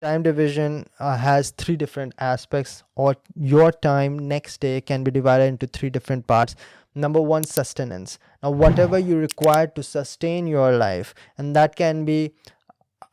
Time division has three different aspects, or your time next day can be divided into three different parts. Number one, sustenance. Now, whatever you require to sustain your life, and that can be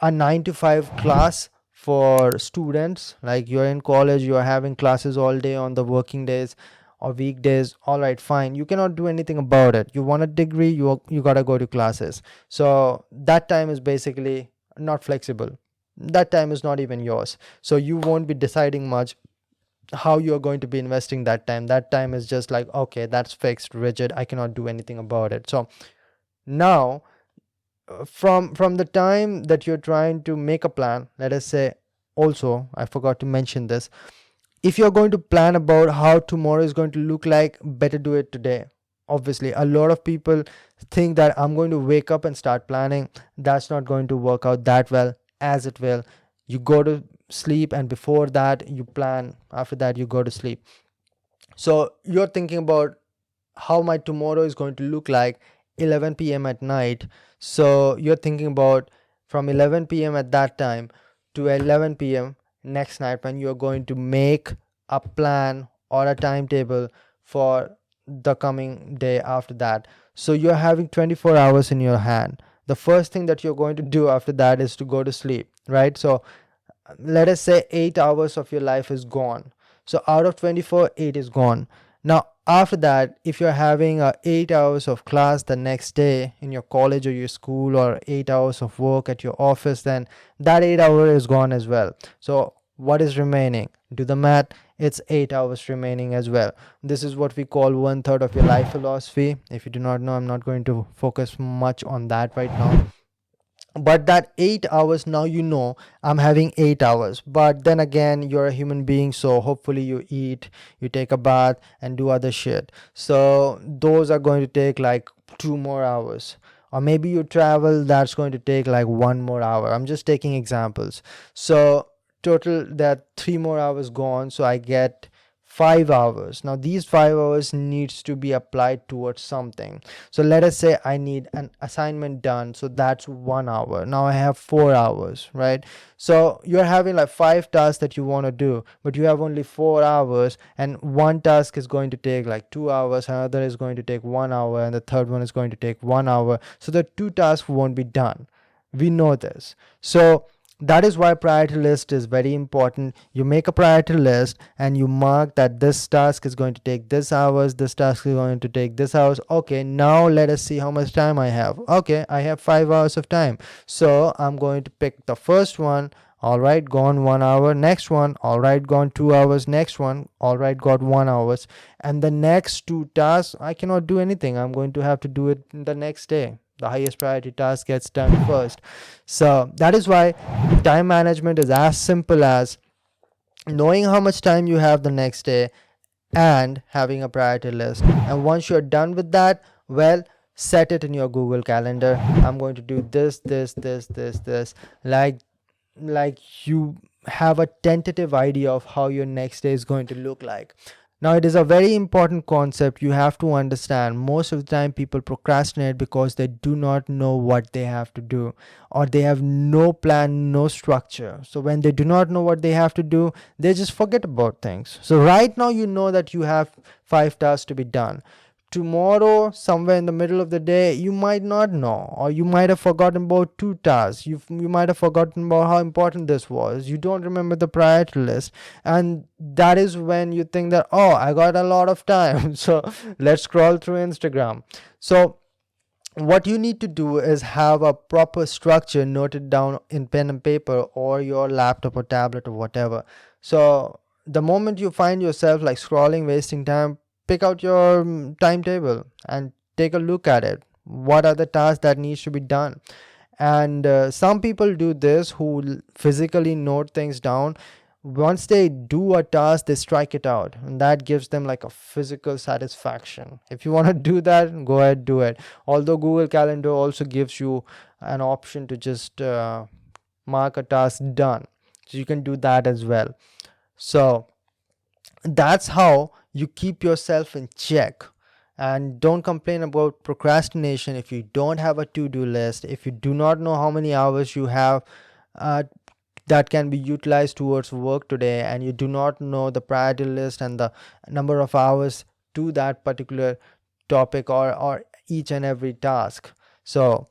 a 9 to 5 class for students, like you're in college, you're having classes all day on the working days or weekdays. All right, fine, you cannot do anything about it. You want a degree, you got to go to classes. So that time is basically not flexible. That time is not even yours, so you won't be deciding much how you're going to be investing that time. That time is just like, okay, that's fixed, rigid, I cannot do anything about it. So now, from the time that you're trying to make a plan, let us say, also I forgot to mention this, if you're going to plan about how tomorrow is going to look like, better do it today. Obviously, a lot of people think that I'm going to wake up and start planning. That's not going to work out that well as it will. You go to sleep, and before that you plan, after that you go to sleep. So you're thinking about how my tomorrow is going to look like 11 p.m. at night. So you're thinking about from 11 p.m. at that time to 11 p.m. next night, when you're going to make a plan or a timetable for the coming day after that. So you're having 24 hours in your hand. The first thing that you're going to do after that is to go to sleep, right? So let us say 8 hours of your life is gone. So out of 24, 8 is gone. Now after that, if you're having 8 hours of class the next day in your college or your school, or 8 hours of work at your office, then that 8 hour is gone as well. So what is remaining? Do the math. It's 8 hours remaining as well. This is what we call one third of your life philosophy. If you do not know, I'm not going to focus much on that right now. But that 8 hours, now you know I'm having 8 hours. But then again, you're a human being, so hopefully you eat, you take a bath, and do other shit. So those are going to take like 2 more hours. Or maybe you travel, that's going to take like 1 more hour. I'm just taking examples. So total, that 3 more hours gone. So I get 5 hours. Now these 5 hours needs to be applied towards something. So let us say I need an assignment done, so that's 1 hour. Now I have 4 hours, right? So you're having like five tasks that you want to do, but you have only 4 hours, and one task is going to take like 2 hours, another is going to take 1 hour, and the third one is going to take 1 hour. So the two tasks won't be done. We know this. So that is why priority list is very important. You make a priority list and you mark that this task is going to take this hours, this task is going to take this hours. Okay, now let us see how much time I have. Okay, I have 5 hours of time, so I'm going to pick the first one. All right, gone 1 hour. Next one, all right, gone 2 hours. Next one, all right, got 1 hours. And the next two tasks, I cannot do anything. I'm going to have to do it the next day. The highest priority task gets done first. So that is why time management is as simple as knowing how much time you have the next day and having a priority list. And once you're done with that, well, set it in your Google Calendar. I'm going to do this, like you have a tentative idea of how your next day is going to look like. Now, it is a very important concept you have to understand. Most of the time, people procrastinate because they do not know what they have to do, or they have no plan, no structure. So, when they do not know what they have to do, they just forget about things. So, right now, you know that you have five tasks to be done. Tomorrow, somewhere in the middle of the day, you might not know, or you might have forgotten about two tasks. You might have forgotten about how important this was. You don't remember the priority list, and that is when you think that, oh, I got a lot of time, so let's scroll through Instagram. So what you need to do is have a proper structure noted down in pen and paper, or your laptop or tablet or whatever. So the moment you find yourself like scrolling, wasting time, pick out your timetable and take a look at it. What are the tasks that needs to be done? And some people do this who physically note things down. Once they do a task, they strike it out, and that gives them like a physical satisfaction. If you want to do that, go ahead, do it. Although Google Calendar also gives you an option to just mark a task done, so you can do that as well. So that's how you keep yourself in check. And don't complain about procrastination if you don't have a to-do list, if you do not know how many hours you have uh, that can be utilized towards work today, and you do not know the priority list and the number of hours to that particular topic or each and every task. So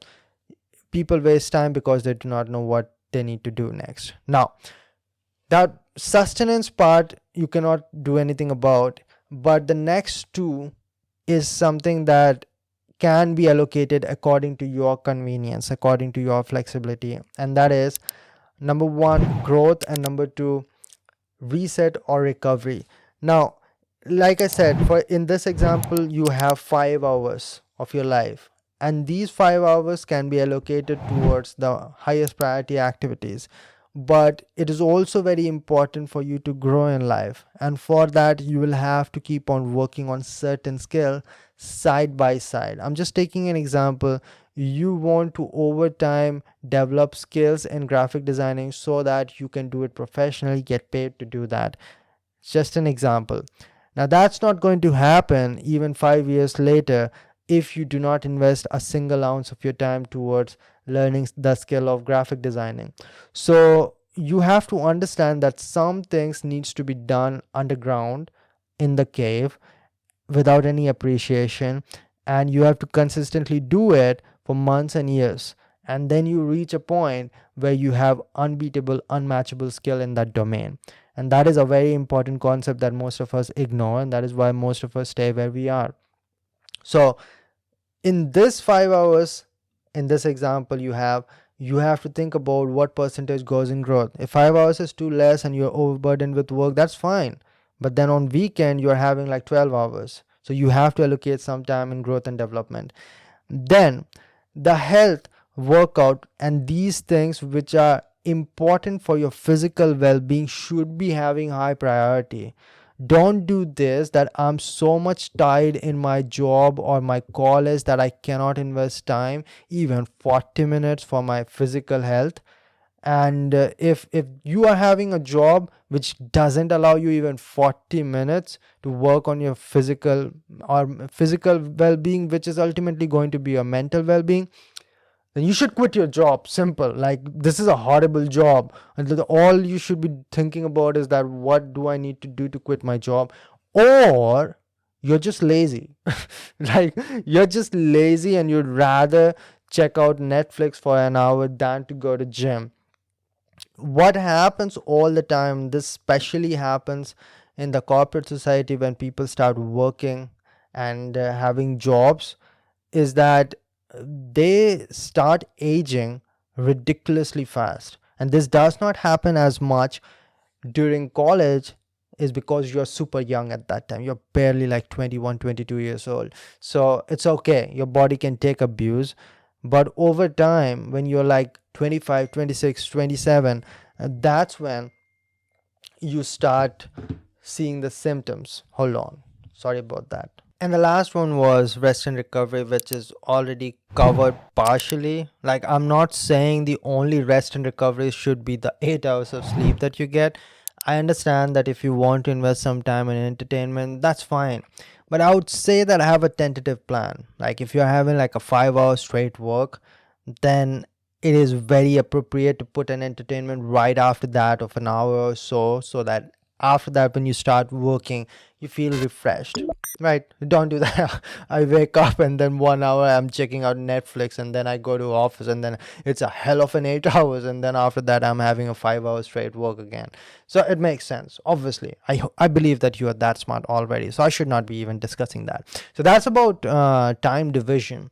people waste time because they do not know what they need to do next. Now, that sustenance part you cannot do anything about, but the next two is something that can be allocated according to your convenience, according to your flexibility, and that is number one, growth, and number two, reset or recovery. Now, like I said, for in this example, you have 5 hours of your life, and these 5 hours can be allocated towards the highest priority activities. But it is also very important for you to grow in life, and for that, you will have to keep on working on certain skill side by side. I'm just taking an example. You want to over time develop skills in graphic designing so that you can do it professionally, get paid to do that. It's just an example. Now, that's not going to happen even 5 years later if you do not invest a single ounce of your time towards learning the skill of graphic designing. So you have to understand that some things needs to be done underground in the cave without any appreciation, and you have to consistently do it for months and years, and then you reach a point where you have unbeatable, unmatchable skill in that domain. And that is a very important concept that most of us ignore, and that is why most of us stay where we are. So in this 5 hours, in this example, you have to think about what percentage goes in growth. If 5 hours is too less and you're overburdened with work, that's fine. But then on weekend, you're having like 12 hours. So you have to allocate some time in growth and development. Then the health, workout, and these things which are important for your physical well-being should be having high priority. Don't do this that I'm so much tied in my job or my college that I cannot invest time, even 40 minutes, for my physical health. And if you are having a job which doesn't allow you even 40 minutes to work on your physical well-being, which is ultimately going to be your mental well-being, then you should quit your job. Simple. Like, this is a horrible job, and all you should be thinking about is that what do I need to do to quit my job? Or you're just lazy. Like, you're just lazy and you'd rather check out Netflix for an hour than to go to gym. What happens all the time, this especially happens in the corporate society when people start working and having jobs, is that they start aging ridiculously fast. And this does not happen as much during college, is because you're super young at that time. You're barely like 21, 22 years old. So it's okay. Your body can take abuse. But over time, when you're like 25, 26, 27, that's when you start seeing the symptoms. Hold on. Sorry about that. And the last one was rest and recovery, which is already covered partially. Like, I'm not saying the only rest and recovery should be the 8 hours of sleep that you get. I understand that if you want to invest some time in entertainment, that's fine. But I would say that I have a tentative plan. Like, if you're having like a 5 hour straight work, then it is very appropriate to put an entertainment right after that of an hour or so that after that, when you start working, you feel refreshed. Right? Don't do that. I wake up and then 1 hour I'm checking out Netflix, and then I go to office, and then it's a hell of an 8 hours, and then after that I'm having a 5 hour straight work again. So it makes sense. Obviously, I believe that you are that smart already, so I should not be even discussing that. So that's about time division.